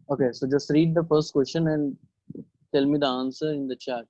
Okay, so just read the first question and tell me the answer in the chat.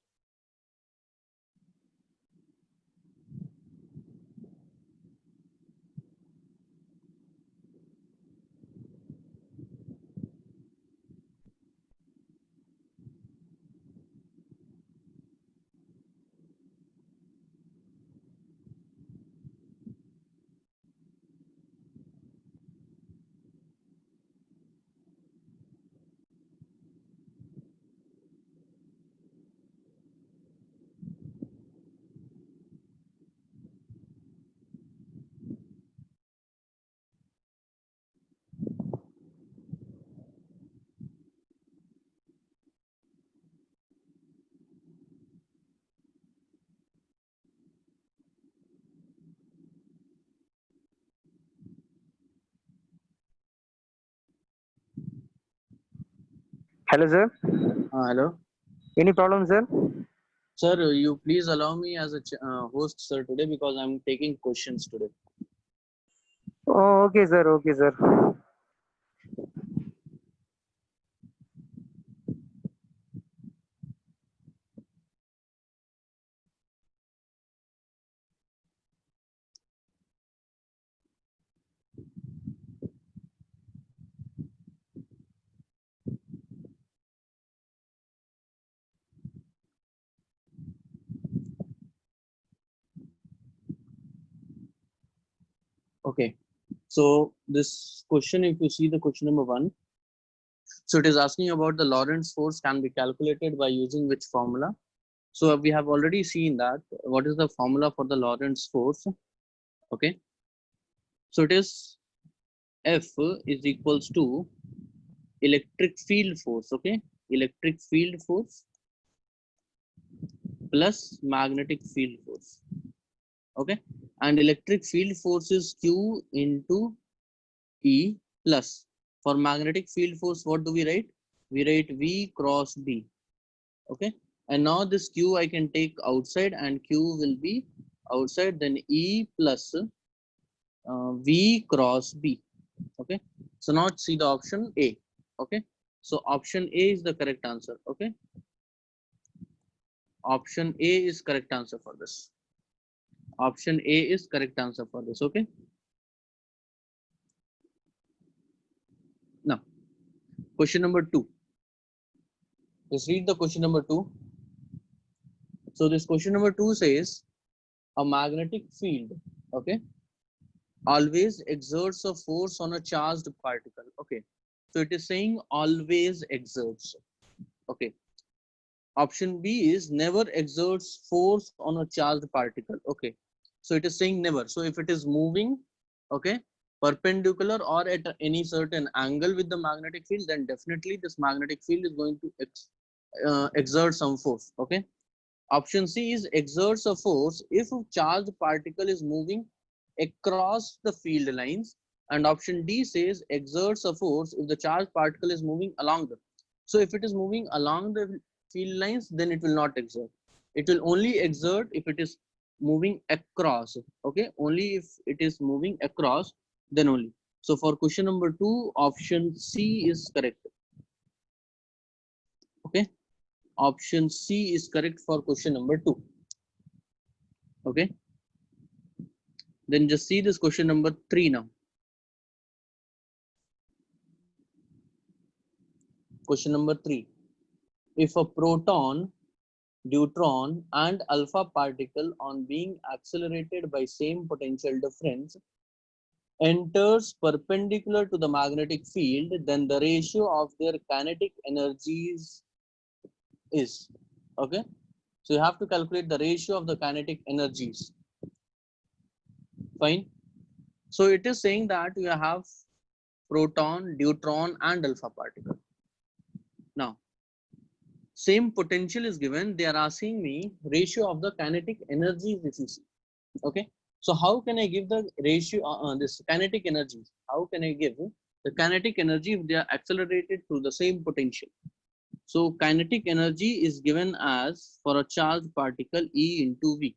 Hello, sir. Hello. Any problem, sir? Sir, you please allow me as a host, sir, today because I'm taking questions today. Oh, okay, sir. Okay, sir. Okay. So this question, if you see the question number one, so it is asking about the Lorentz force can be calculated by using which formula. So we have already seen that what is the formula for the Lorentz force. Okay. So it is F is equals to electric field force. Okay. Electric field force plus magnetic field force. Okay. And electric field force is Q into E plus. For magnetic field force, what do we write? We write V cross B. Okay. And now this Q I can take outside and Q will be outside, then E plus V cross B. Okay. So now see the option A. Okay. So option A is the correct answer. Okay. Option A is correct answer for this. Option A is correct answer for this. Okay. Now, question number two. Let's read the question number two. So this question number two says a magnetic field, okay, always exerts a force on a charged particle. Okay. So it is saying always exerts. Okay. Option B is never exerts force on a charged particle. Okay. So it is saying never. So if it is moving, okay, perpendicular or at any certain angle with the magnetic field, then definitely this magnetic field is going to exert some force. Okay. Option C is exerts a force if a charged particle is moving across the field lines, and option D says exerts a force if the charged particle is moving along them. So if it is moving along the field lines, then it will not exert. It will only exert if it is moving across. Okay, only if it is moving across, then only. So for question number two, option C is correct. Okay, option C is correct for question number two. Okay, then just see this question number three now. Question number three. If a proton, deuteron, and alpha particle on being accelerated by same potential difference enters perpendicular to the magnetic field, then the ratio of their kinetic energies is, okay. So you have to calculate the ratio of the kinetic energies. Fine. So it is saying that you have proton, deuteron, and alpha particle. Now, same potential is given. They are asking me ratio of the kinetic energies if you see. Okay. So how can I give the ratio, this kinetic energies? How can I give the kinetic energy if they are accelerated through the same potential? So kinetic energy is given as for a charged particle E into V,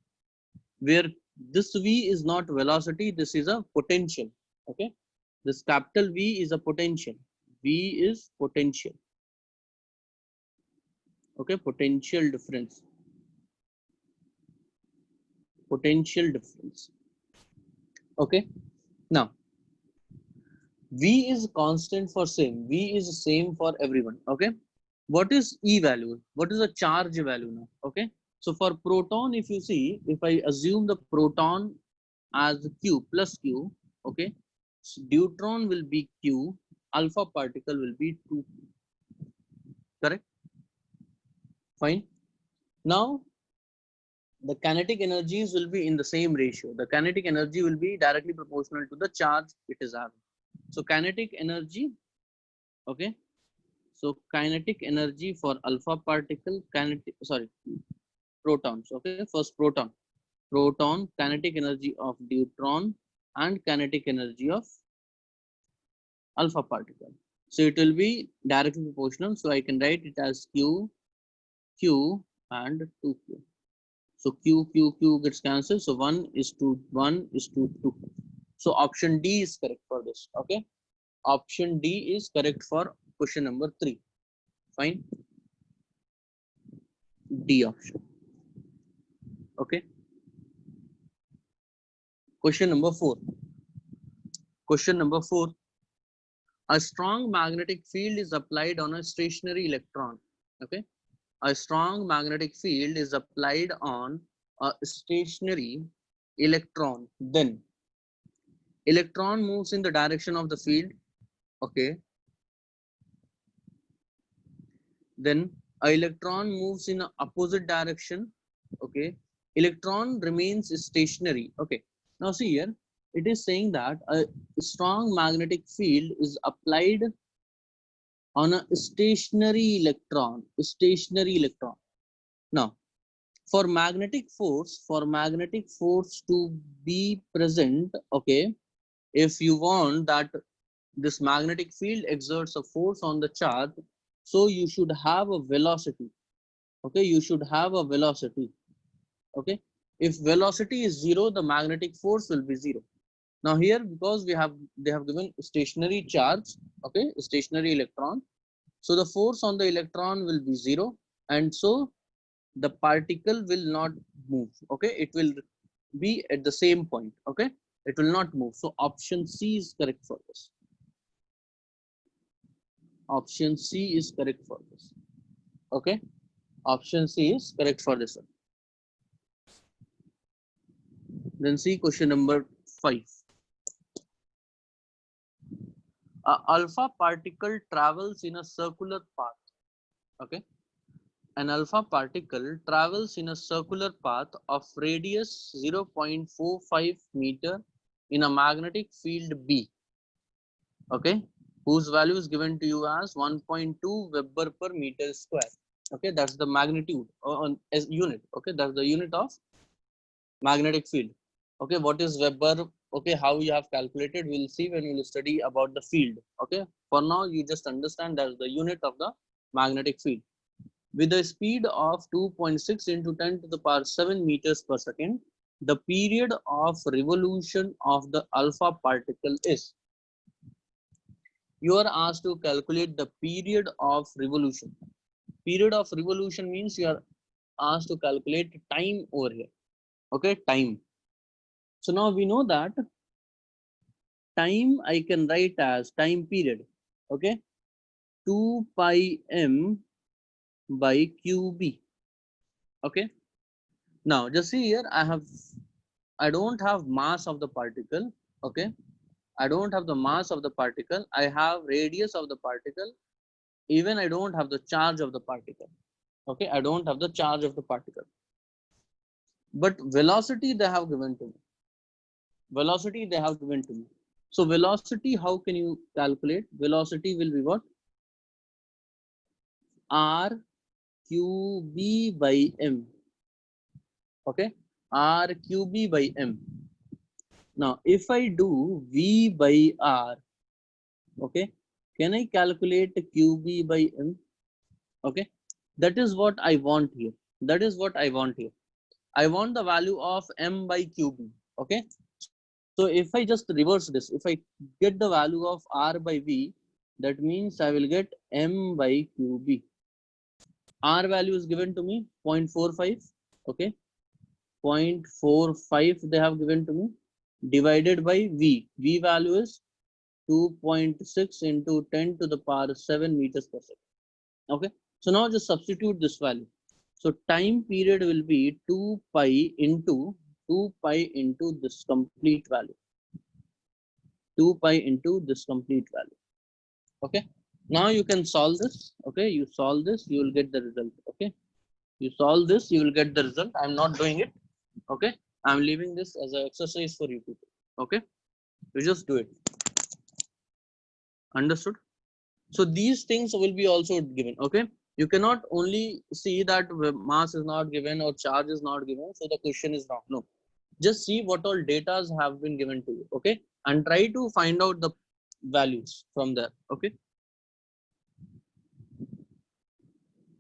where this V is not velocity, this is a potential. Okay. This capital V is a potential. V is potential. Okay, potential difference. Potential difference. Okay, now V is constant for same. V is same for everyone. Okay, what is E value? What is the charge value now? Okay, so for proton, if you see, if I assume the proton as Q plus Q, okay, so deuteron will be Q, alpha particle will be 2. Correct? Fine. Now the kinetic energies will be in the same ratio. The kinetic energy will be directly proportional to the charge it is having. So kinetic energy, okay. So kinetic energy for alpha particle, protons. Okay, first proton, kinetic energy of deuteron, and kinetic energy of alpha particle. So it will be directly proportional. So I can write it as Q, Q, and 2Q. So Q gets cancelled. So 1 is to 1 is to 2. So option D is correct for this. Okay. Option D is correct for question number 3. Fine. D option. Okay. Question number 4. Question number 4. A strong magnetic field is applied on a stationary electron. Okay. A strong magnetic field is applied on a stationary electron. Then electron moves in the direction of the field. Okay. Then a electron moves in an opposite direction. Okay. Electron remains stationary. Okay. Now see here, it is saying that a strong magnetic field is applied on a stationary electron. Stationary electron. Now, for magnetic force to be present, okay, if you want that this magnetic field exerts a force on the charge, so you should have a velocity. Okay, you should have a velocity. Okay, if velocity is 0, the magnetic force will be 0. Now here, because they have given stationary charge, okay, stationary electron, so the force on the electron will be 0, and so the particle will not move. Okay, it will be at the same point. Okay, it will not move. So option C is correct for this. Option C is correct for this. Okay, option C is correct for this one. Then see question number 5. Alpha particle travels in a circular path. Okay, an alpha particle travels in a circular path of radius 0.45 meter in a magnetic field B. Okay, whose value is given to you as 1.2 Weber per meter square. Okay, that's the magnitude as unit. Okay, that's the unit of magnetic field. Okay, what is Weber? Okay, how you have calculated, we'll see when we'll study about the field. Okay, for now you just understand that's the unit of the magnetic field. With a speed of 2.6 into 10 to the power 7 meters per second, the period of revolution of the alpha particle is. You are asked to calculate the period of revolution. Period of revolution means you are asked to calculate time over here. Okay, time. So now we know that time I can write as time period. Okay, 2 pi m by qb. Okay, now just see here, I don't have mass of the particle. Okay, I don't have the mass of the particle. I have radius of the particle. Even I don't have the charge of the particle. Okay, I don't have the charge of the particle. But velocity they have given to me. Velocity they have given to me. So velocity, how can you calculate? Velocity will be what? R qb by m. Okay, R qb by m. Now, if I do V by R, okay, can I calculate QB by M? Okay, that is what I want here. That is what I want here. I want the value of M by QB. Okay, so if I just reverse this, if I get the value of R by V, That means I will get m by qb. R value is given to me 0.45. Okay, 0.45 they have given to me, divided by v. V value is 2.6 into 10 to the power 7 meters per second. Okay, so now just substitute this value. So time period will be 2 pi into this complete value. 2 pi into this complete value. Okay, now you can solve this. Okay, you solve this, you will get the result. Okay, you solve this, you will get the result. I'm not doing it. Okay, I'm leaving this as an exercise for you to do. Okay, you just do it. Understood? So these things will be also given. Okay, you cannot only see that mass is not given or charge is not given, so the question is wrong. No, just see what all data have been given to you. Okay, and try to find out the values from there. Okay,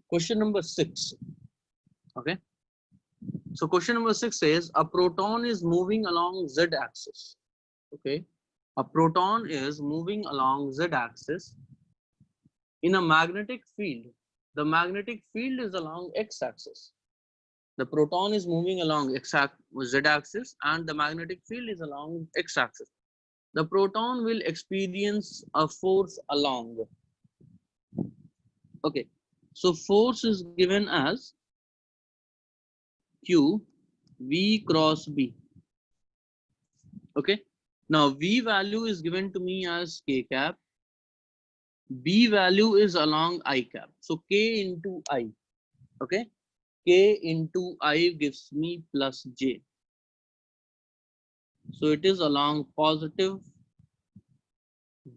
question number 6. Okay, so question number 6 says a proton is moving along z axis. Okay, a proton is moving along z axis in a magnetic field. The magnetic field is along x axis. The proton is moving along z axis and the magnetic field is along x axis. The proton will experience a force along. Okay, so force is given as q v cross b. Okay, now v value is given to me as k cap, b value is along I cap, so k into I. Okay, k into I gives me plus j. So it is along positive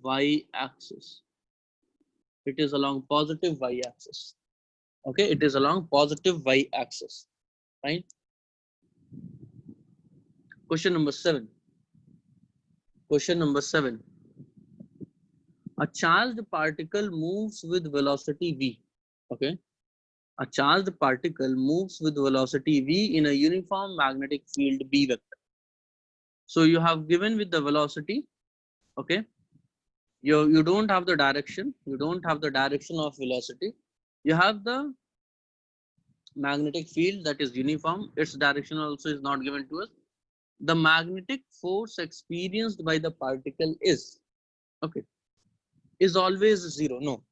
y axis. It is along positive y axis. Okay, it is along positive y axis. Right? Question number 7. Question number 7. A charged particle moves with velocity v. Okay, a charged particle moves with velocity v in a uniform magnetic field b vector. So you have given with the velocity. Okay, you don't have the direction. You don't have the direction of velocity. You have the magnetic field that is uniform. Its direction also is not given to us. The magnetic force experienced by the particle is, okay, is always zero. No,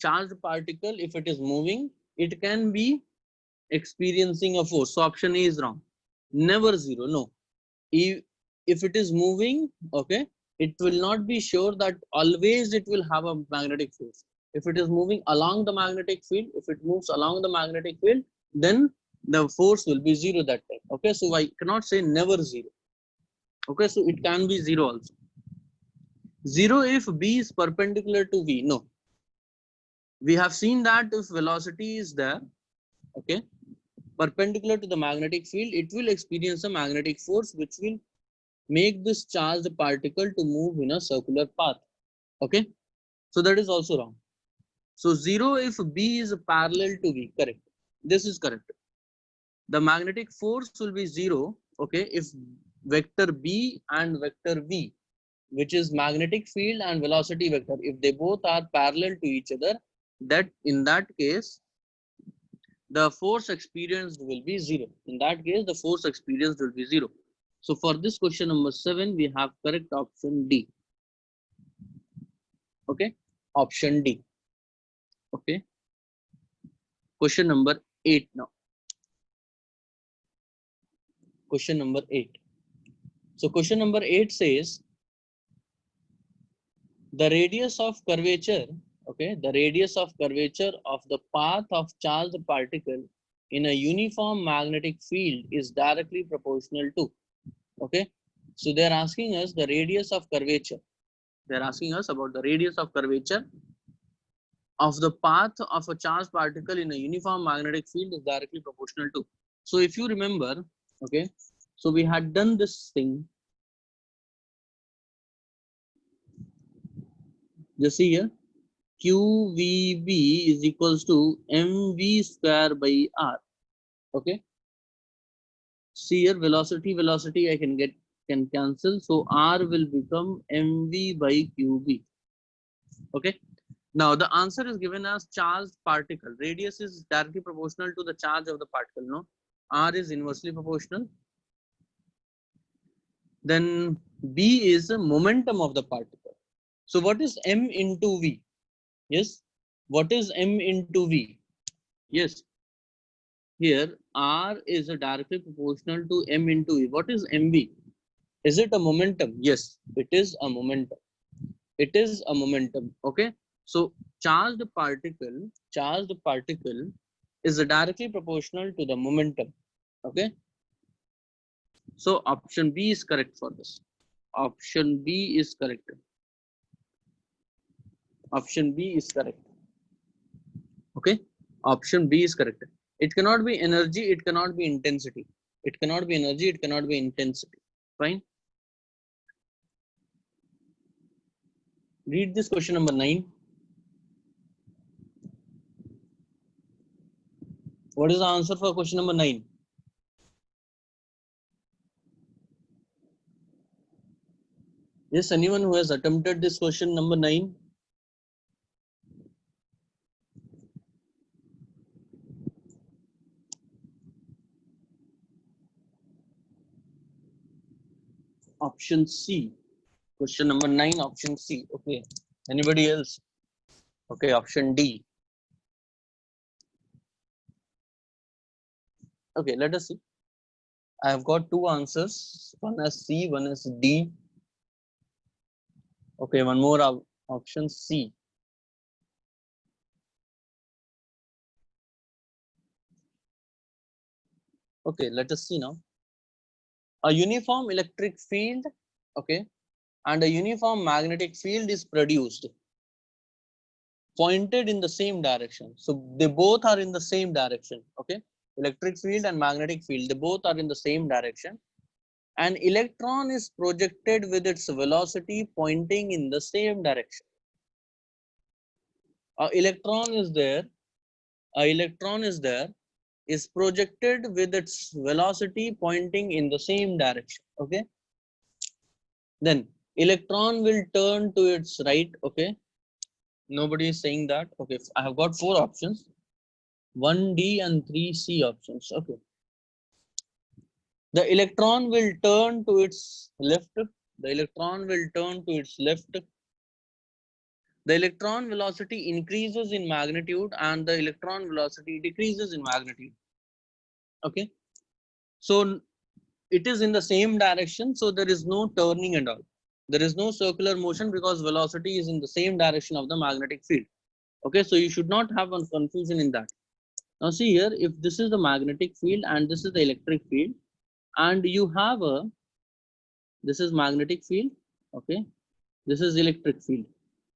charged particle, if it is moving, it can be experiencing a force. So option A is wrong. Never zero. No, if it is moving, okay, it will not be sure that always it will have a magnetic force. If it is moving along the magnetic field, if it moves along the magnetic field, then the force will be zero that time. Okay, so I cannot say never zero. Okay, so it can be zero also. Zero if b is perpendicular to v. No, we have seen that if velocity is there, okay, perpendicular to the magnetic field, it will experience a magnetic force which will make this charged particle to move in a circular path. Okay, so that is also wrong. So zero if b is parallel to v. Correct, this is correct. The magnetic force will be zero, okay, if vector b and vector v, which is magnetic field and velocity vector, if they both are parallel to each other, that in that case the force experienced will be zero. In that case the force experienced will be zero. So for this question number 7, we have correct option D. Okay, option D. Okay, question number 8 now. Question number 8. So question number 8 says the radius of curvature, okay, the radius of curvature of the path of charged particle in a uniform magnetic field is directly proportional to, okay, so they are asking us the radius of curvature. They are asking us about the radius of curvature of the path of a charged particle in a uniform magnetic field is directly proportional to. So if you remember, okay, so we had done this thing. Just see here, QVB is equals to mv square by r. Okay. See here, velocity I can cancel. So r will become mv by qb. Okay. Now the answer is given as charged particle. Radius is directly proportional to the charge of the particle. No, R is inversely proportional. Then B is the momentum of the particle. So what is M into V? Yes. What is M into V? Yes. Here R is directly proportional to M into V. What is MV? Is it a momentum? Yes, it is a momentum. It is a momentum. Okay. So charged particle is directly proportional to the momentum. Okay. So option B is correct for this. Option B is correct. Option B is correct. Okay. Option B is correct. It cannot be energy, it cannot be intensity. It cannot be energy, it cannot be intensity. Fine. Read this question number 9. What is the answer for question number 9? Yes, anyone who has attempted this question number 9? Option C. Question number 9, option C. Okay. Anybody else? Okay, option D. Okay, let us see. I have got two answers. One is C, one is D. Okay, one more option C. Okay, let us see now. A uniform electric field, okay, and a uniform magnetic field is produced, pointed in the same direction. So they both are in the same direction. Okay, electric field and magnetic field, they both are in the same direction. An electron is projected with its velocity pointing in the same direction. An electron is there. An electron is there, is projected with its velocity pointing in the same direction. Okay. Then electron will turn to its right. Okay. Nobody is saying that. Okay. I have got four options. 1D and 3C options. Okay. The electron will turn to its left. The electron will turn to its left. The electron velocity increases in magnitude and the electron velocity decreases in magnitude. Okay. So it is in the same direction. So there is no turning and all. There is no circular motion because velocity is in the same direction of the magnetic field. Okay. So you should not have a confusion in that. Now see here, if this is the magnetic field and this is the electric field, and you have this is magnetic field. Okay. This is electric field.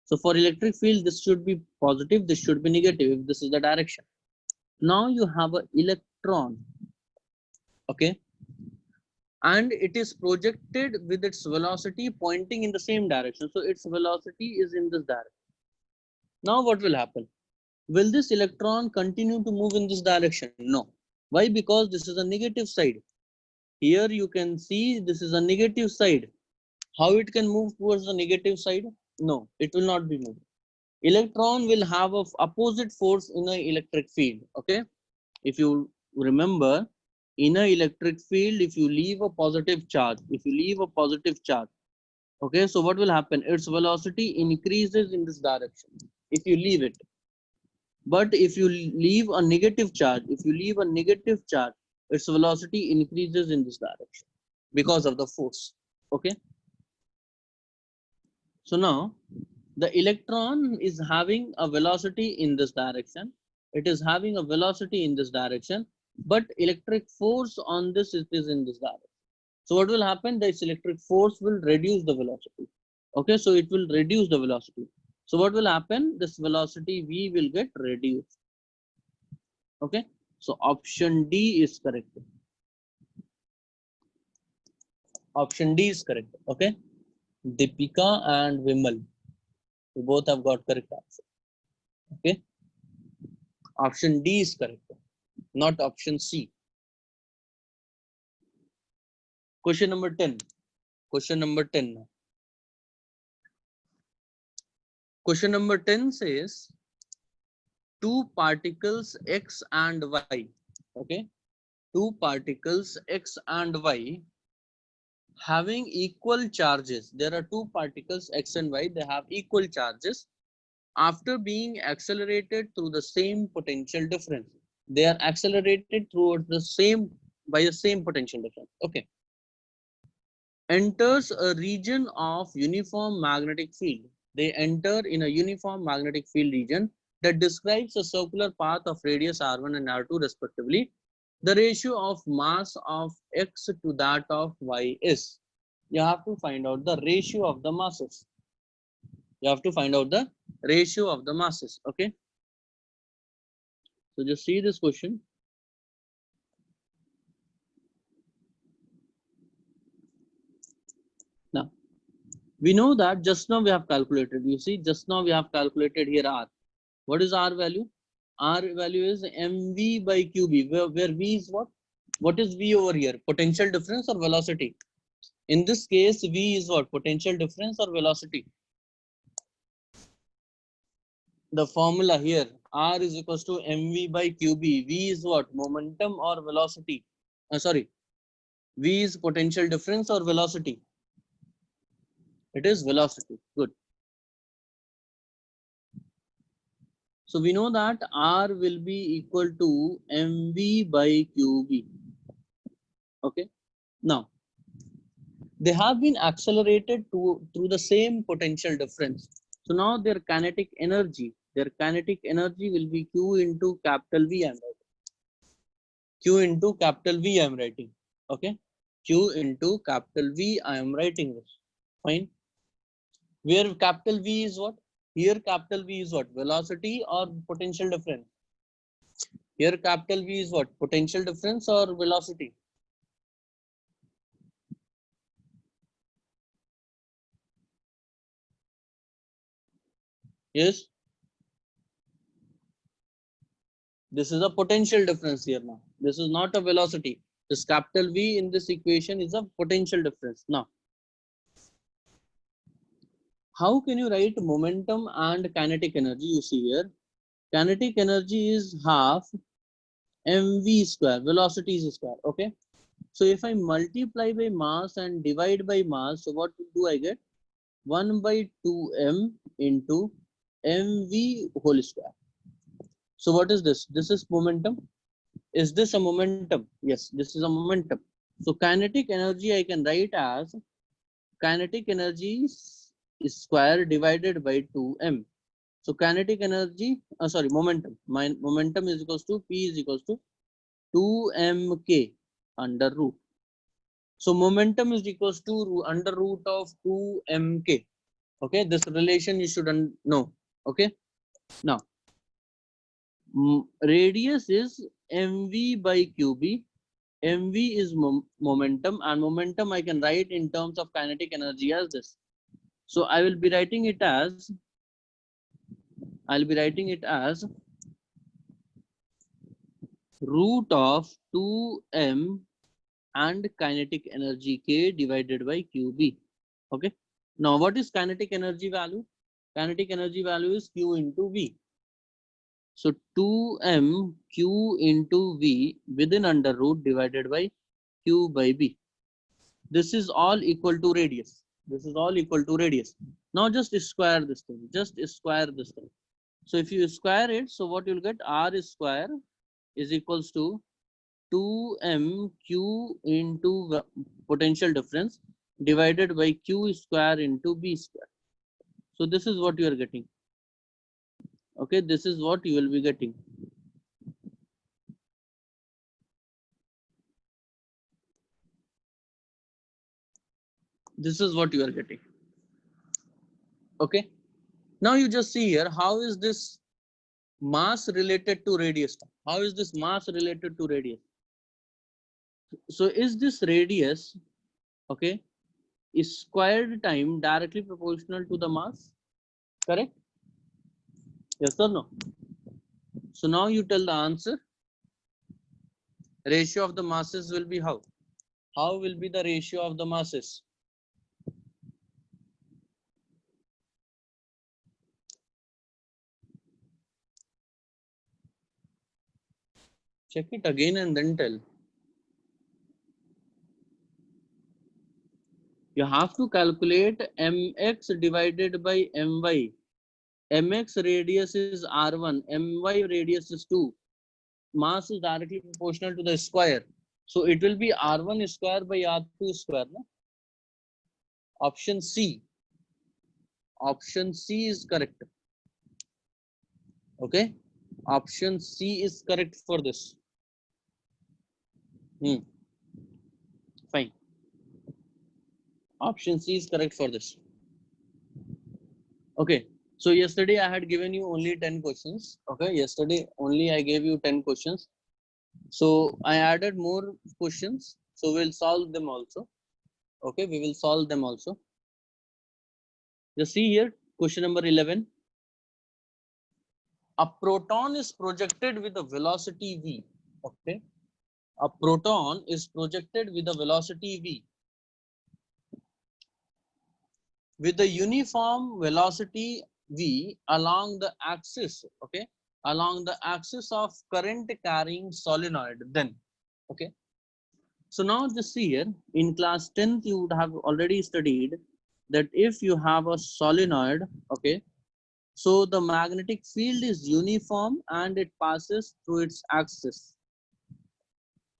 So for electric field, this should be positive, this should be negative if this is the direction. Now you have an electron, okay, and it is projected with its velocity pointing in the same direction. So its velocity is in this direction. Now what will happen? Will this electron continue to move in this direction? No. Why? Because this is a negative side. Here you can see this is a negative side. How it can move towards the negative side? No, it will not be moving. Electron will have a opposite force in an electric field. Okay. If you remember, in an electric field, if you leave a positive charge, okay, so what will happen? Its velocity increases in this direction if you leave it. But if you leave a negative charge, its velocity increases in this direction because of the force. Okay. So now the electron is having a velocity in this direction. It is having a velocity in this direction, but electric force on this is in this direction. So what will happen? This electric force will reduce the velocity. Okay, so it will reduce the velocity. So what will happen? This velocity V will get reduced. Okay, so option D is correct. Option D is correct. Okay, Deepika and Vimal, we both have got correct answer. Okay, option D is correct, not option C. Question number 10. Question number 10. Question number 10 says two particles X and Y. Okay. Two particles X and Y having equal charges. There are two particles X and Y, they have equal charges after being accelerated through the same potential difference. They are accelerated through the same by the same potential difference. Okay. Enters a region of uniform magnetic field. They enter in a uniform magnetic field region that describes a circular path of radius r1 and r2 respectively. The ratio of mass of X to that of Y is. You have to find out the ratio of the masses. You have to find out the ratio of the masses. Okay. So just see this question. Now, we know that just now we have calculated. You see, just now we have calculated here R. What is R value? R value is mv by qb, where v is what? What is v over here? Potential difference or velocity? In this case, v is what? Potential difference or velocity? The formula here, R is equals to mv by qb. V is what? Momentum or velocity? Sorry, v is potential difference or velocity? It is velocity. Good. So we know that R will be equal to mv by qb. Okay. Now, they have been accelerated through the same potential difference. So now their kinetic energy will be Q into capital V. I'm writing. Q into capital V I'm writing. Okay. Q into capital V I am writing this. Fine. Where capital V is what? Here capital V is what? Velocity or potential difference? Here capital V is what? Potential difference or velocity? Yes. This is a potential difference here now. This is not a velocity. This capital V in this equation is a potential difference. Now, how can you write momentum and kinetic energy? You see here, kinetic energy is half mv square, velocity is square. Okay. So if I multiply by mass and divide by mass, so what do I get? 1 by 2m into mv whole square. So what is this? This is momentum. Is this a momentum? Yes, this is a momentum. So kinetic energy I can write as kinetic energy is square divided by 2m. So kinetic energy, momentum. My momentum is equals to P is equals to 2mk under root. So momentum is equals to under root of 2mk. Okay, this relation you should know. Okay, now radius is mv by qb. mv is momentum, and momentum I can write in terms of kinetic energy as this. So I will be writing it as root of 2m and kinetic energy k divided by qb. Okay. Now what is kinetic energy value? Kinetic energy value is q into v. So 2m q into v within under root divided by q by b. This is all equal to radius. This is all equal to radius. Now just square this thing. Just square this thing. So if you square it, so what you'll get? R square is equals to 2mq into potential difference divided by q square into b square. So this is what you are getting. Okay, this is what you will be getting. This is what you are getting. Okay. Now you just see here, how is this mass related to radius? How is this mass related to radius? So is this radius, okay, is squared time directly proportional to the mass? Correct? Yes or no? So now you tell the answer. Ratio of the masses will be how? How will be the ratio of the masses? Check it again and then tell. You have to calculate mx divided by my. Mx radius is r1, my radius is 2. Mass is directly proportional to the square. So it will be r1 square by r2 square. No? Option C. Option C is correct. Okay. Option C is correct for this. Fine. Option C is correct for this. Okay. So yesterday I had given you only 10 questions. Okay. Yesterday only I gave you 10 questions. So I added more questions. So we'll solve them also. Okay. We will solve them also. Just see here. Question number 11. A proton is projected with a velocity v. Okay. A proton is projected with a velocity v. With the uniform velocity v along the axis, okay, along the axis of current carrying solenoid, then, okay. So now just see here, in class 10th you would have already studied that if you have a solenoid, okay, so the magnetic field is uniform and it passes through its axis.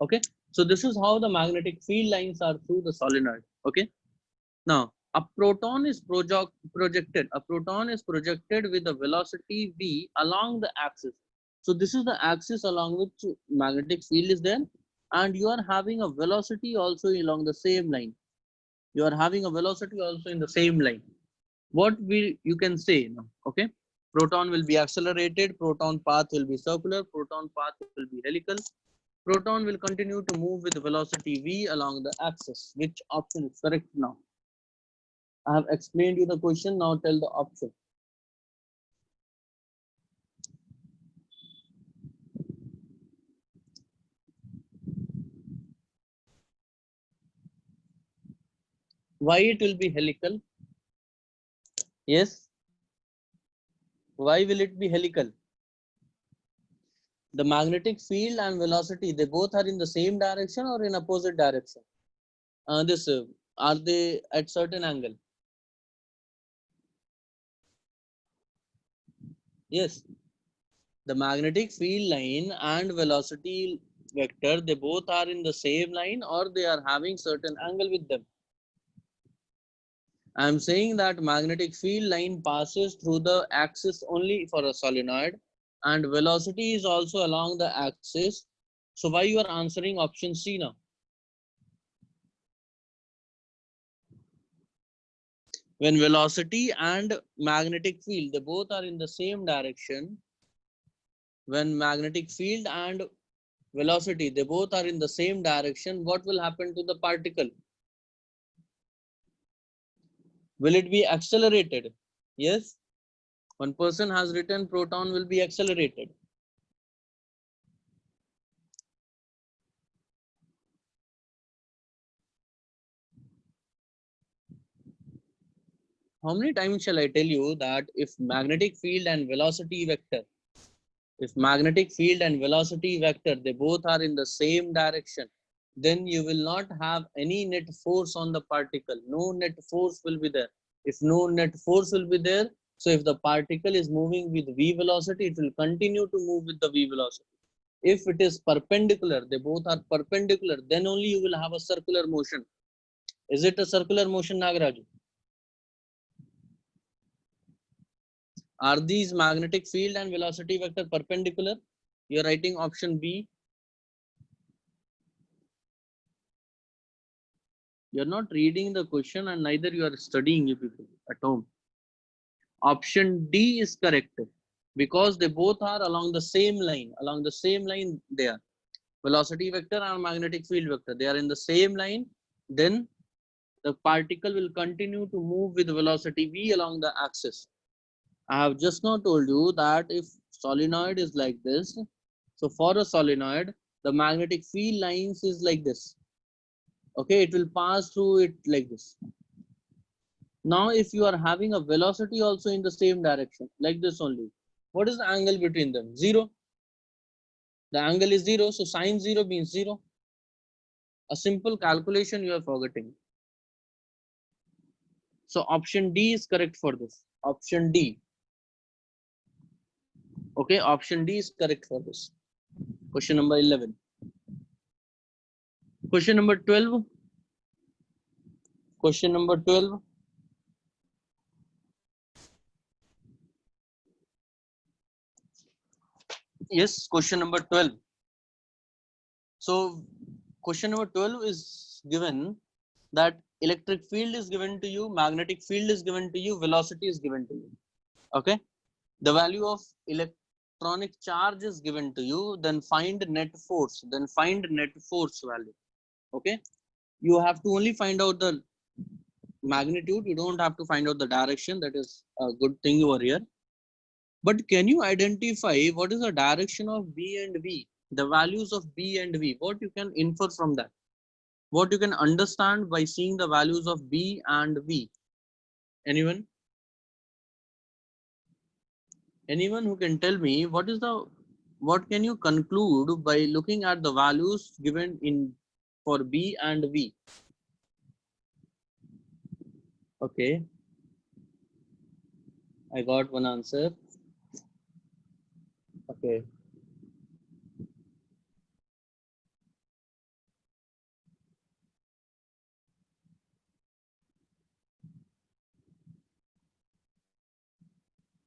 Okay, so this is how the magnetic field lines are through the solenoid. Okay, now a proton is projected. A proton is projected with a velocity v along the axis. So this is the axis along which magnetic field is there, and you are having a velocity also along the same line. You are having a velocity also in the same line. What you can say now? Okay, proton will be accelerated. Proton path will be circular. Proton path will be helical. Proton will continue to move with velocity v along the axis. Which option is correct now? I have explained you the question. Now tell the option. Why it will be helical? Yes. Why will it be helical? The magnetic field and velocity, they both are in the same direction or in opposite direction? Are they at certain angle? Yes. The magnetic field line and velocity vector, they both are in the same line or they are having certain angle with them. I am saying that magnetic field line passes through the axis only for a solenoid and velocity is also along the axis. So why you are answering option C now? When velocity and magnetic field, they both are in the same direction. When magnetic field and velocity, they both are in the same direction, what will happen to the particle? Will it be accelerated? Yes. One person has written proton will be accelerated. How many times shall I tell you that if magnetic field and velocity vector, they both are in the same direction, then you will not have any net force on the particle. No net force will be there. If no net force will be there, so if the particle is moving with v velocity, it will continue to move with the v velocity. If it is perpendicular, they both are perpendicular, then only you will have a circular motion. Is it a circular motion, Nagaraju? Are these magnetic field and velocity vector perpendicular? You are writing option B. You are not reading the question and neither you are studying it at home. Option D is correct because they both are along the same line. Along the same line they are. Velocity vector and magnetic field vector, they are in the same line. Then the particle will continue to move with velocity v along the axis. I have just now told you that if solenoid is like this, so for a solenoid, the magnetic field lines is like this. Okay, it will pass through it like this. Now, if you are having a velocity also in the same direction, like this only, what is the angle between them? Zero. The angle is 0, so sine 0 means 0. A simple calculation you are forgetting. So option D is correct for this. Option D. Okay, option D is correct for this. Question number 11. Question number 12. Question number 12. Yes, question number 12. So question number 12 is given that electric field is given to you, magnetic field is given to you, velocity is given to you. Okay. The value of electronic charge is given to you, then find net force, value. Okay. You have to only find out the magnitude. You don't have to find out the direction. That is a good thing over here. But can you identify what is the direction of B and V? The values of B and V, what you can infer from that? What you can understand by seeing the values of B and V? Anyone? Anyone who can tell me what can you conclude by looking at the values given in for B and V? Okay, I got one answer. Okay.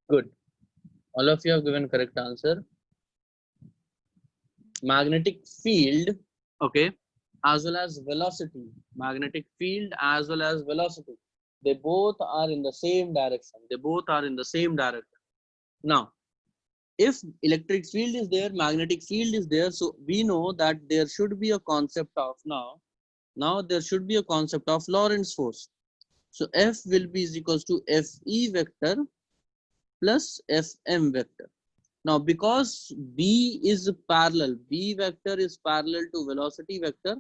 Good. All of you have given correct answer. Magnetic field, okay, as well as velocity. Magnetic field as well as velocity. They both are in the same direction. They both are in the same direction. Now, if electric field is there, magnetic field is there, so we know that there should be a concept of now there should be a concept of Lorentz force. So F will be is equals to Fe vector plus Fm vector. Now, because B is parallel, B vector is parallel to velocity vector,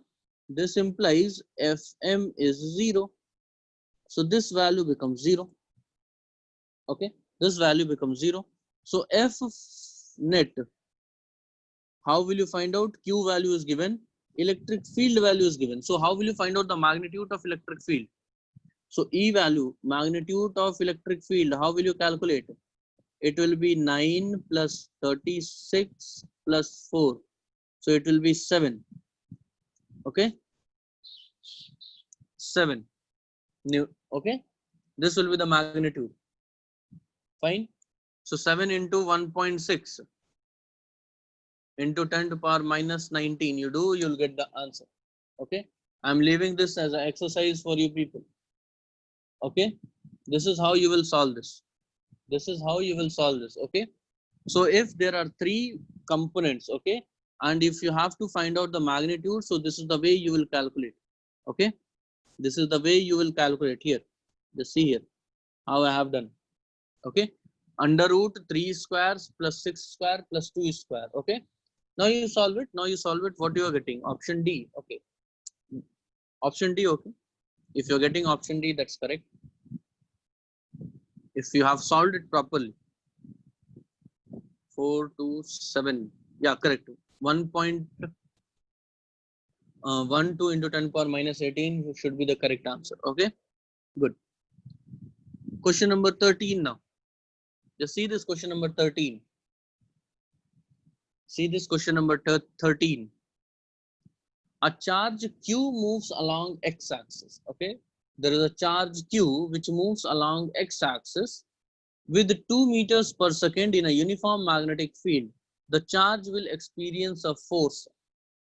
this implies Fm is 0. So this value becomes 0. Okay, this value becomes 0. So F net, how will you find out? Q value is given, electric field value is given. So how will you find out the magnitude of electric field? So E value, magnitude of electric field, how will you calculate? It will be 9 plus 36 plus 4. So it will be 7. Okay. 7. New. Okay. This will be the magnitude. Fine. So 7 into 1.6 into 10 to power minus 19. You'll get the answer. Okay. I'm leaving this as an exercise for you people. Okay. This is how you will solve this. This is how you will solve this. Okay. So if there are 3 components, okay, and if you have to find out the magnitude, so this is the way you will calculate. Okay, this is the way you will calculate here. Just see here how I have done. Okay, under root 3 squares plus 6 square plus 2 square. Okay, now you solve it. Now you solve it. What you are getting? Option D. Okay, option D. Okay, if you're getting option D, that's correct. If you have solved it properly. 427, yeah, correct. 1.12 into 10 power minus 18 should be the correct answer. Okay, good. Question number 13 now. Just see this question number 13. See this question number 13. A charge Q moves along x-axis. Okay, there is a charge Q which moves along x-axis with 2 meters per second in a uniform magnetic field. The charge will experience a force.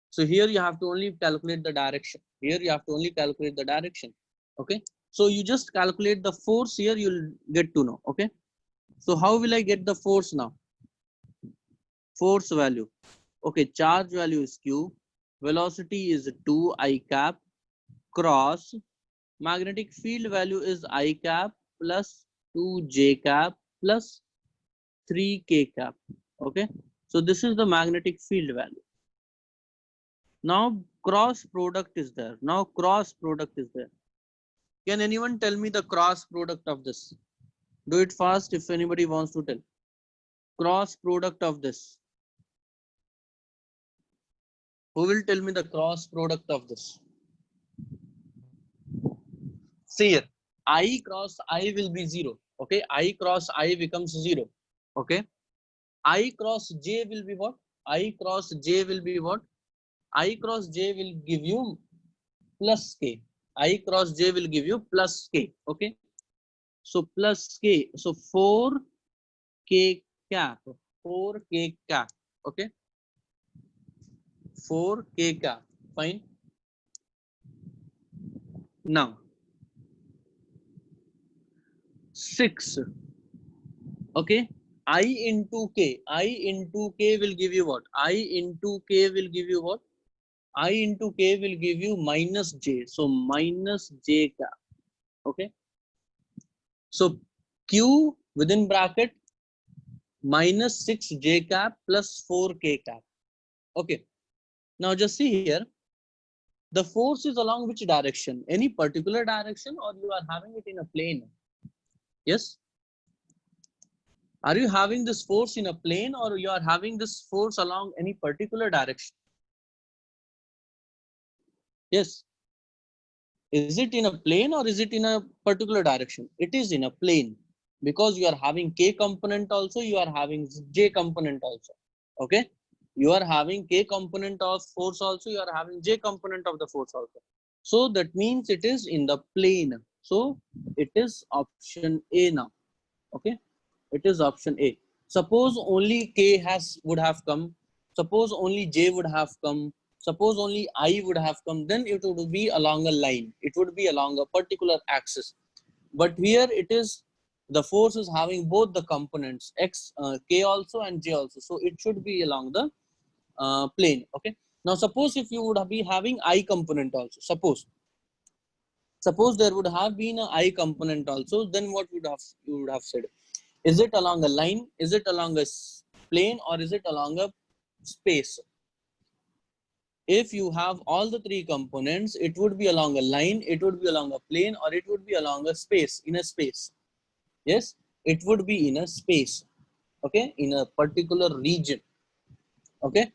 So here you have to only calculate the direction. Here you have to only calculate the direction. Okay. So you just calculate the force here, you'll get to know. Okay. So how will I get the force now? Force value. Okay. Charge value is Q. Velocity is 2 I cap cross. Magnetic field value is I cap plus 2 J cap plus 3 K cap. Okay. So this is the magnetic field value. Now cross product is there. Now cross product is there. Can anyone tell me the cross product of this? Do it fast if anybody wants to tell. Cross product of this. Who will tell me the cross product of this? See here, I cross I will be 0. Okay, I cross I becomes 0. Okay, I cross j will be what? I cross j will be what? I cross j will give you plus k. I cross j will give you plus k. Okay, so plus k. So 4k cap. 4k cap. Okay, 4k cap. Fine. Now 6. Okay, I into k. I into k will give you what? I into k will give you what? I into k will give you minus j. So minus j cap. Okay. So q within bracket minus 6 j cap plus 4k cap. Okay. Now just see here. The force is along which direction? Any particular direction, or you are having it in a plane? Yes. Are you having this force in a plane, or you are having this force along any particular direction? Yes. Is it in a plane or is it in a particular direction? It is in a plane, because you are having k component also, you are having j component also. Okay, you are having k component of force also, you are having j component of the force also. So that means it is in the plane. So it is option A now. Okay, it is option A. Suppose only k would have come, suppose only j would have come, suppose only I would have come, then it would be along a line, it would be along a particular axis. But here it is, the force is having both the components k also and j also, so it should be along the plane. Okay, now suppose if you would be having I component also, suppose there would have been a I component also, then what would have you would have said? Is it along a line? Is it along a plane, or is it along a space? If you have all the three components, it would be along a line, it would be along a plane, or it would be along a space, in a space. Yes, it would be in a space. Okay, in a particular region. Okay,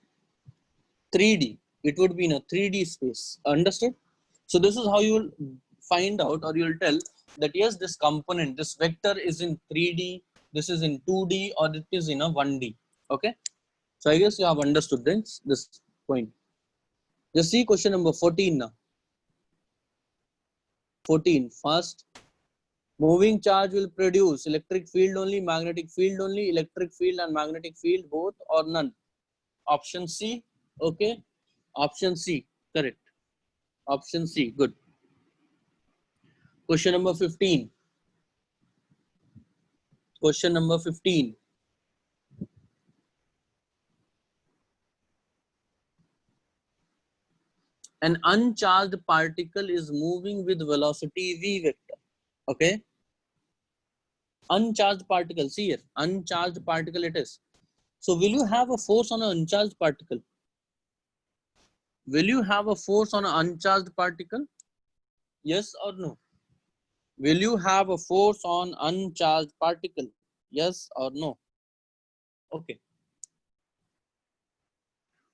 3D, it would be in a 3D space. Understood? So this is how you will find out, or you will tell that yes, this component, this vector is in 3D, this is in 2D, or it is in a 1D. Okay, so I guess you have understood this point. Just see question number 14 now. 14, first, moving charge will produce electric field only, magnetic field only, electric field and magnetic field both, or none. Option C. Okay, option C, correct. Option C, good. Question number 15. Question number 15. An uncharged particle is moving with velocity v vector. Okay, uncharged particle, see here, uncharged particle it is. So will you have a force on an uncharged particle? Will you have a force on an uncharged particle? Yes or no? Will you have a force on uncharged particle? Yes or no? Okay.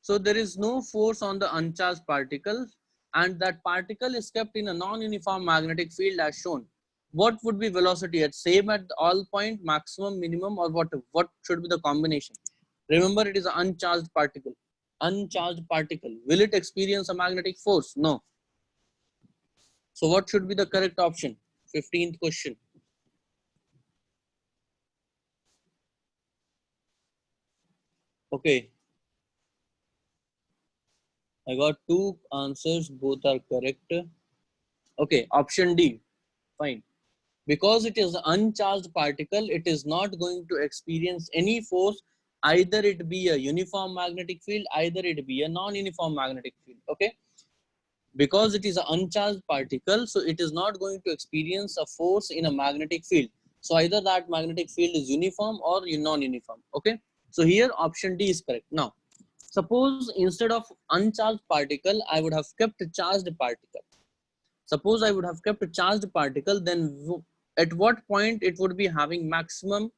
So there is no force on the uncharged particle, and that particle is kept in a non-uniform magnetic field as shown. What would be velocity at same at all point, maximum, minimum, or what? What should be the combination? Remember, it is an uncharged particle. Uncharged particle. Will it experience a magnetic force? No. So what should be the correct option? 15th question. Okay. I got two answers. Both are correct. Okay. Option D. Fine. Because it is an uncharged particle, it is not going to experience any force. Either it be a uniform magnetic field, either it be a non-uniform magnetic field. Okay. Because it is an uncharged particle, so it is not going to experience a force in a magnetic field. So either that magnetic field is uniform or non-uniform. Okay, so here option D is correct. Now suppose instead of uncharged particle, I would have kept a charged particle. Suppose I would have kept a charged particle, then at what point it would be having maximum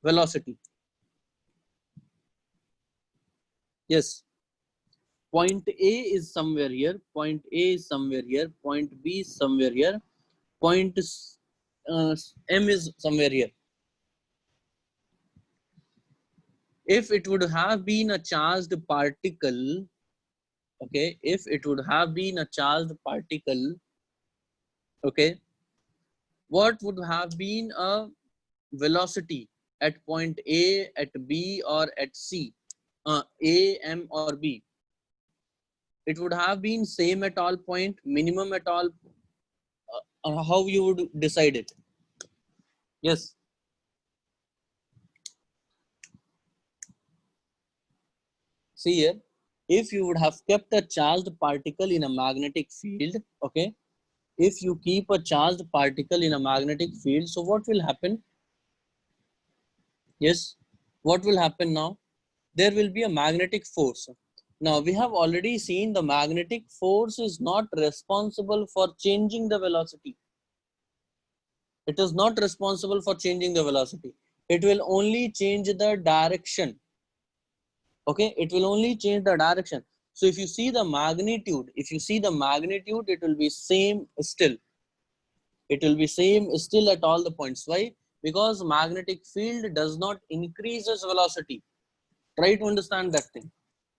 velocity? Yes, Point A is somewhere here, point A is somewhere here, point B is somewhere here, point M is somewhere here. If it would have been a charged particle, okay, if it would have been a charged particle, okay, what would have been a velocity at point A, at B, or at C, A, M, or B? It would have been same at all point, minimum at all. How you would decide it? Yes. See here, if you would have kept a charged particle in a magnetic field, okay, if you keep a charged particle in a magnetic field, so what will happen? Yes, what will happen now? There will be a magnetic force. Now we have already seen the magnetic force is not responsible for changing the velocity. It is not responsible for changing the velocity. It will only change the direction. Okay, it will only change the direction. So if you see the magnitude, it will be same still. It will be same still at all the points. Why? Because magnetic field does not increase its velocity. Try to understand that thing.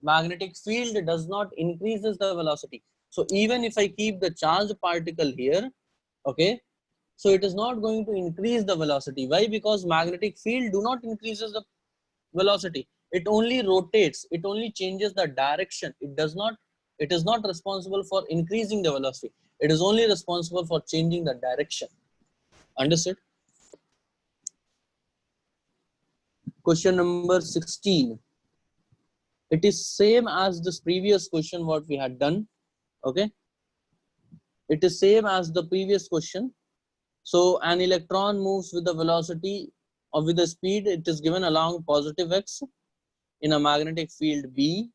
Magnetic field does not increases the velocity. So even if I keep the charged particle here, okay, so it is not going to increase the velocity. Why? Because magnetic field do not increases the velocity. It only rotates. It only changes the direction. It is not responsible for increasing the velocity. It is only responsible for changing the direction. Understood? Question number 16. It is same as this previous question what we had done. Okay. It is same as the previous question. So an electron moves with the velocity or with the speed it is given along positive x in a magnetic field B.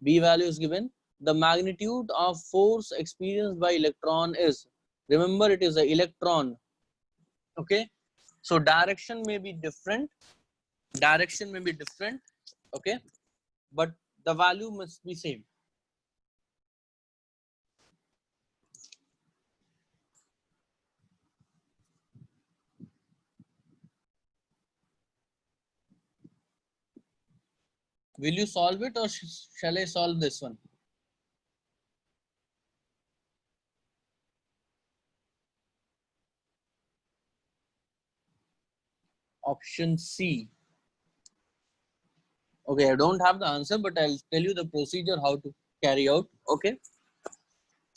B value is given. The magnitude of force experienced by electron is, remember it is an electron. Okay. So direction may be different. Okay. But the value must be same. Will you solve it or shall I solve this one? Option C. Okay, I don't have the answer, but I'll tell you the procedure how to carry out. Okay.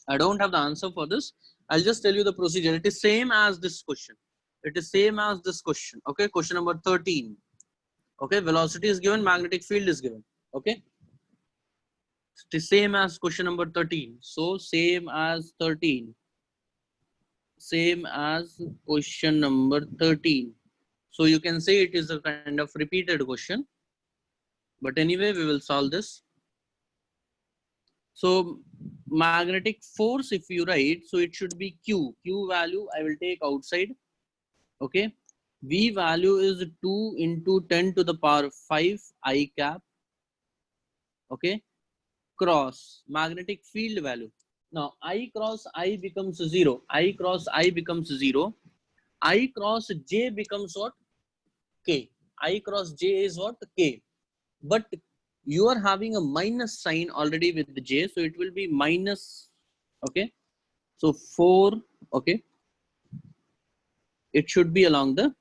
I don't have the answer for this. I'll just tell you the procedure. It is same as this question. It is same as this question. Okay. Question number 13. Okay. Velocity is given. Magnetic field is given. Okay. It is same as question number 13. So same as 13. Same as question number 13. So you can say it is a kind of repeated question. But anyway, we will solve this. So magnetic force, if you write, so it should be Q. Q value I will take outside. Okay. V value is 2 into 10 to the power 5 I cap. Okay. Cross magnetic field value. Now I cross I becomes 0. I cross I becomes 0. I cross J becomes what? K. I cross J is what? K. But you are having a minus sign already with the J, so it will be minus. Okay. So 4. Okay. It should be along the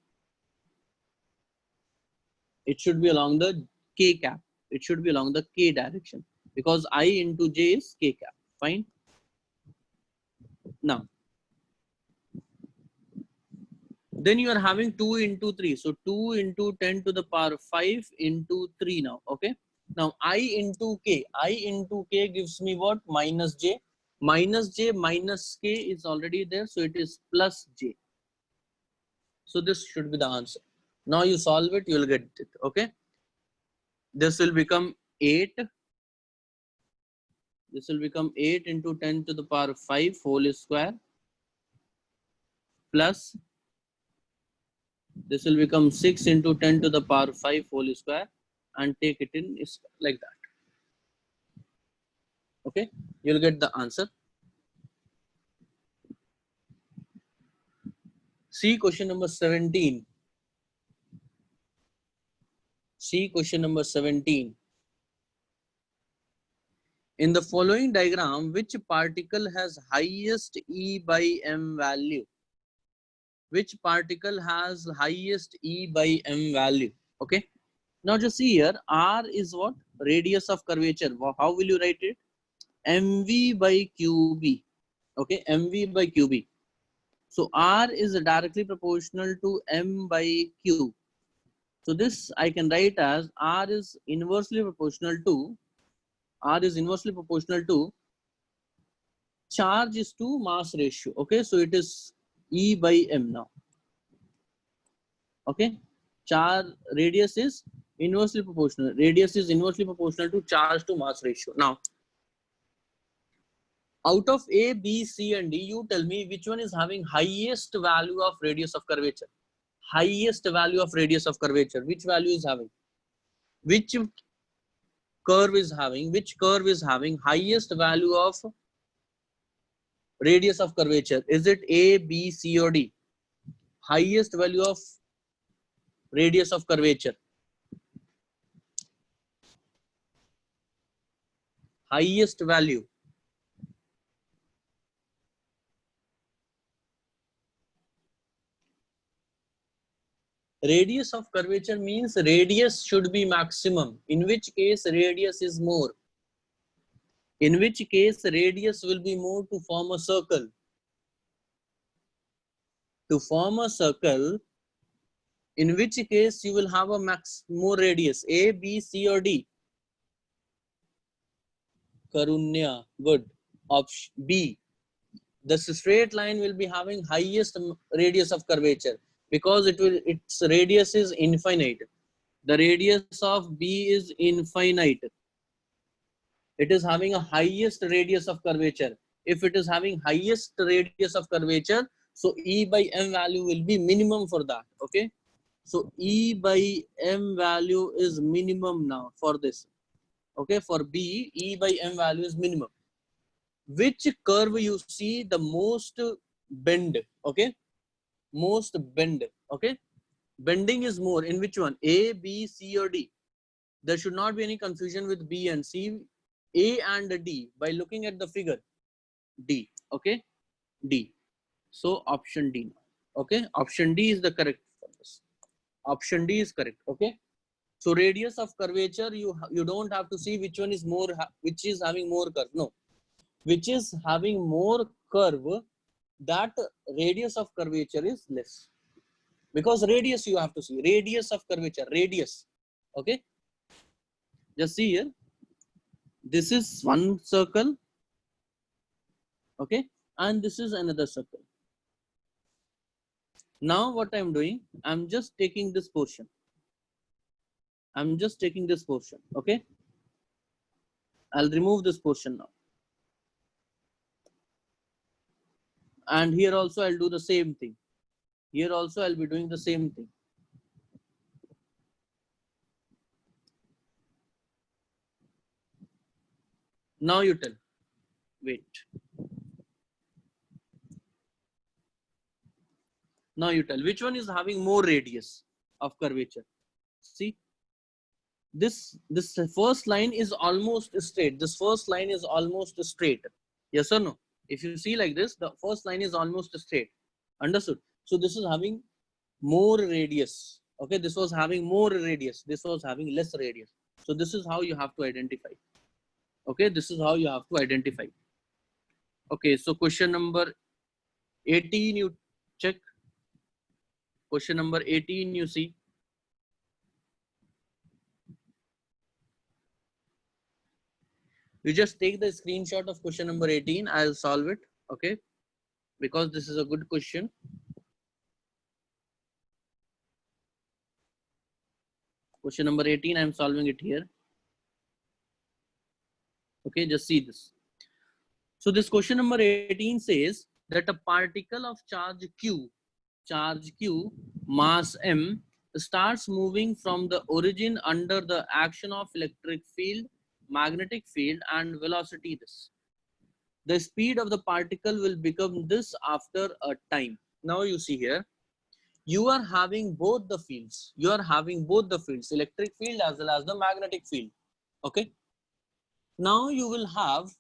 K cap. It should be along the K direction because I into J is K cap. Fine. Now, then you are having 2 into 3. So 2 into 10 to the power 5 into 3 now. Okay. Now I into K. I into K gives me what? Minus J. Minus J minus K is already there. So it is plus J. So this should be the answer. Now you solve it, you will get it. Okay. This will become 8. This will become 8 into 10 to the power 5 whole square plus this will become 6 into 10 to the power 5 whole square and take it in like that. Okay, you'll get the answer. See question number 17. See question number 17. In the following diagram, which particle has highest E by M value? Which particle has highest E by M value? Okay. Now just see here, R is what? Radius of curvature. How will you write it? MV by QB. Okay, MV by QB. So R is directly proportional to M by Q. So this I can write as R is inversely proportional to charge is to mass ratio. Okay, so it is E by M now. Okay, charge radius is inversely proportional. Radius is inversely proportional to charge to mass ratio. Now, out of A, B, C, and D, you tell me which one is having highest value of radius of curvature. Highest value of radius of curvature. Which value is having? Which curve is having? Which curve is having highest value of radius of curvature? Is it A, B, C, or D? Highest value of radius of curvature. Highest value. Radius of curvature means radius should be maximum, in which case radius is more. In which case radius will be more to form a circle. To form a circle, in which case you will have a more radius, A, B, C, or D. Karunya, good. Option B. The straight line will be having highest radius of curvature because its radius is infinite. The radius of B is infinite. It is having a highest radius of curvature. If it is having highest radius of curvature, so E by M value will be minimum for that. Okay, so E by M value is minimum now for this. Okay, for B, E by M value is minimum. Which curve you see the most bend? Okay, most bend. Okay, bending is more in which one? A, B, C, or D? There should not be any confusion with B and C. A and D by looking at the figure. D. Okay, D. So option D. Okay, option D is the correct for this. Option D is correct. Okay, so radius of curvature, you don't have to see which one is more, which is having more curve. No, which is having more curve, that radius of curvature is less, because radius you have to see, radius of curvature, radius. Okay, just see here, this is one circle. Okay, and this is another circle. Now what I'm doing, I'm just taking this portion. I'm just taking this portion. Okay, I'll remove this portion now. And here also I'll do the same thing. Here also I'll be doing the same thing. Now you tell. Wait. Now you tell which one is having more radius of curvature. See, this first line is almost straight. This first line is almost straight. Yes or no? If you see like this, the first line is almost straight. Understood? So this is having more radius. Okay, this was having more radius. This was having less radius. So this is how you have to identify. Okay, this is how you have to identify. Okay, so question number 18 you check. Question number 18 you see. You just take the screenshot of question number 18. I'll solve it. Okay, because this is a good question. Question number 18, I'm solving it here. Okay, just see this. So this question number 18 says that a particle of charge Q, mass M, starts moving from the origin under the action of electric field magnetic field and velocity this. The speed of the particle will become this after a time. Now you see here, you are having both the fields. You are having both the fields, electric field as well as the magnetic field. Okay. Now you will have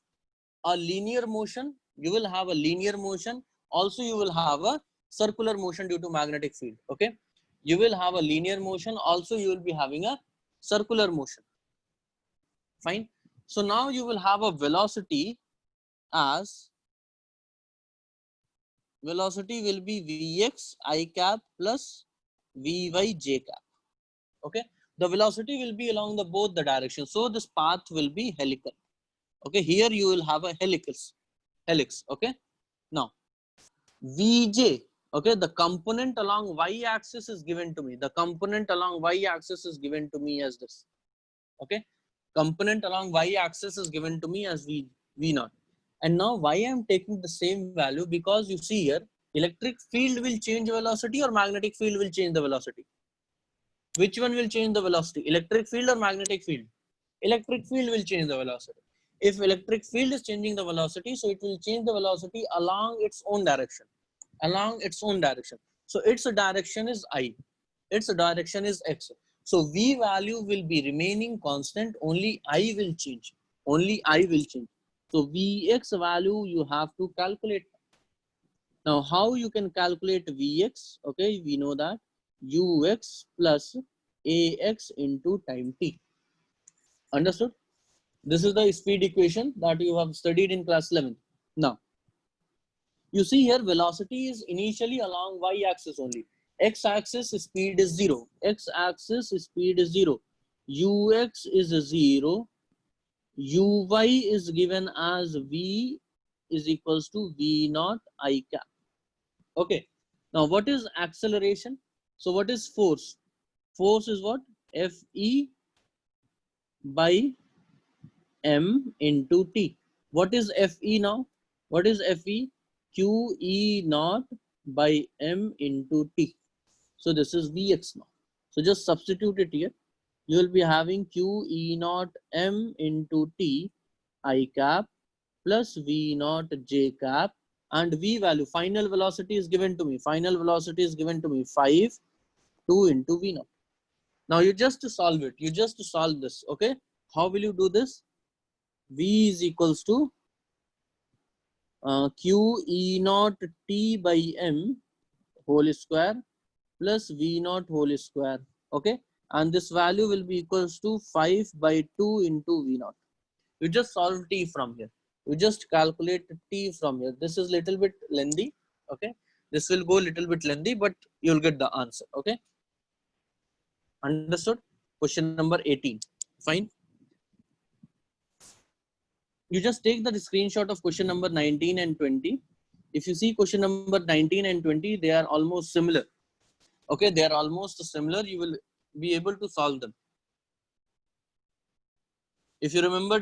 a linear motion. You will have a linear motion. Also, you will have a circular motion due to magnetic field. Okay. You will have a linear motion. Also, you will be having a circular motion. Fine. So now you will have a velocity as velocity will be Vx I cap plus Vy j cap. Okay. The velocity will be along the both the directions. So this path will be helical. Okay. Here you will have a helix. Okay. Now Vj. Okay. The component along y axis is given to me. The component along y axis is given to me as this. Okay. Component along y axis is given to me as V0. And now why I am taking the same value? Because you see here, electric field will change velocity or magnetic field will change the velocity. Which one will change the velocity? Electric field or magnetic field? Electric field will change the velocity. If electric field is changing the velocity, so it will change the velocity along its own direction. Along its own direction. So its direction is I. Its direction is X. So V value will be remaining constant. Only I will change. Only I will change. So Vx value you have to calculate. Now how you can calculate Vx? Okay, we know that Ux plus Ax into time t. Understood? This is the speed equation that you have studied in class 11. Now, you see here velocity is initially along y-axis only. X-axis speed is 0. X-axis speed is 0. Ux is 0. Uy is given as V is equals to V naught I cap. Okay. Now, what is acceleration? So, what is force? Force is what? Fe by m into t. What is Fe now? What is Fe? Q E naught by m into t. So this is Vx now. So just substitute it here. You will be having Q E naught m into t I cap plus V naught j cap, and V value, final velocity is given to me. Final velocity is given to me 5, 2 into V naught. Now you just solve it. You just solve this. Okay. How will you do this? V is equals to Q E naught T by M whole square plus V naught whole square. Okay. And this value will be equals to 5 by 2 into V naught. You just solve T from here. You just calculate T from here. This is little bit lengthy. Okay. This will go little bit lengthy, but you'll get the answer. Okay. Understood? Question number 18. Fine. You just take the screenshot of question number 19 and 20. If you see question number 19 and 20, they are almost similar. Okay, they are almost similar. You will be able to solve them. If you remember,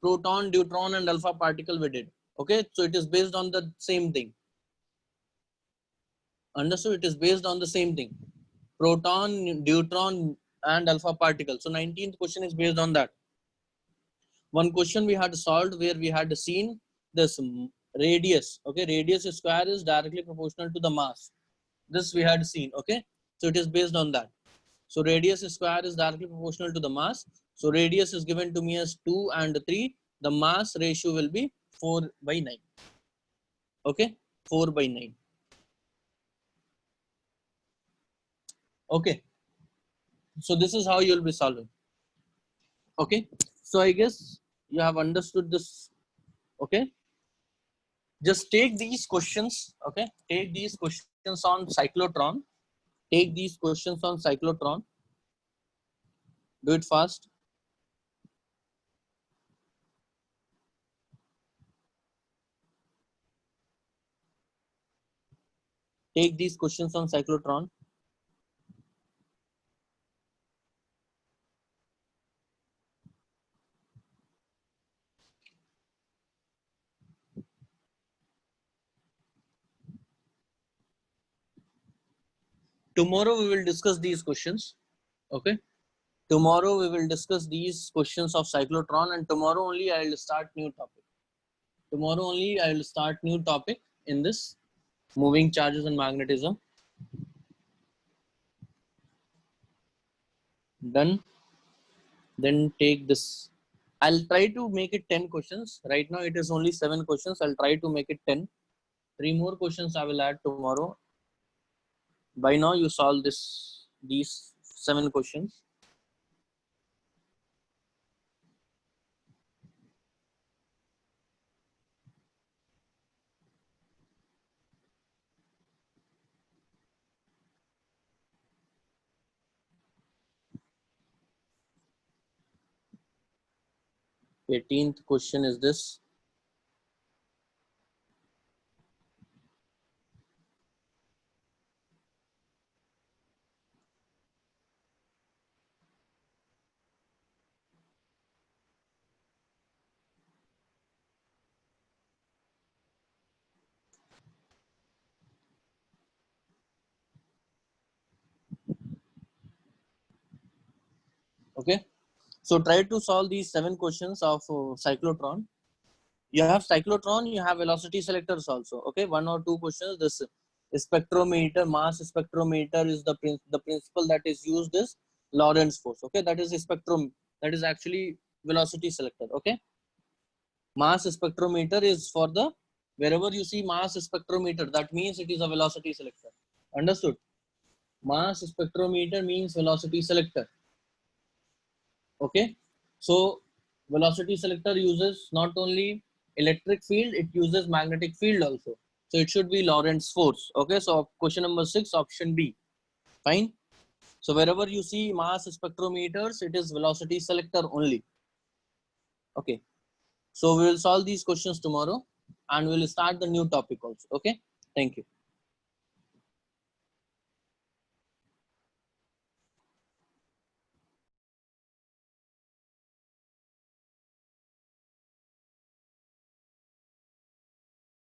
proton, neutron, and alpha particle we did. Okay, so it is based on the same thing. Understood? It is based on the same thing. Proton, neutron, and alpha particle. So 19th question is based on that. One question we had solved where we had seen this radius. Okay, radius square is directly proportional to the mass. This we had seen. Okay, so it is based on that. So radius square is directly proportional to the mass. So radius is given to me as 2 and 3. The mass ratio will be 4 by 9. Okay, 4 by 9. Okay, so this is how you will be solving. Okay, so I guess you have understood this. Okay, just take these questions. Okay, take these questions on cyclotron. Take these questions on cyclotron. Do it fast. Take these questions on cyclotron. Tomorrow we will discuss these questions. Okay. Tomorrow we will discuss these questions of cyclotron, and tomorrow only I will start new topic. Tomorrow only I will start new topic in this moving charges and magnetism. Done. Then take this. I'll try to make it 10 questions. Right now it is only 7 questions. I'll try to make it 10. 3 more questions I will add tomorrow. By now you solve these 7 questions. Eighteenth question is this. Okay. So try to solve these 7 questions of cyclotron. You have cyclotron, you have velocity selectors also. Okay, 1 or 2 questions. This spectrometer, mass spectrometer is the principle that is used is Lorentz force. Okay, that is a spectrum. That is actually velocity selector. Okay, mass spectrometer is for the wherever you see mass spectrometer, that means it is a velocity selector. Understood? Mass spectrometer means velocity selector. Okay, so velocity selector uses not only electric field, it uses magnetic field also. So it should be Lorentz force. Okay, so question number 6, option B. Fine. So wherever you see mass spectrometers, it is velocity selector only. Okay, so we will solve these questions tomorrow and we will start the new topic also. Okay, thank you.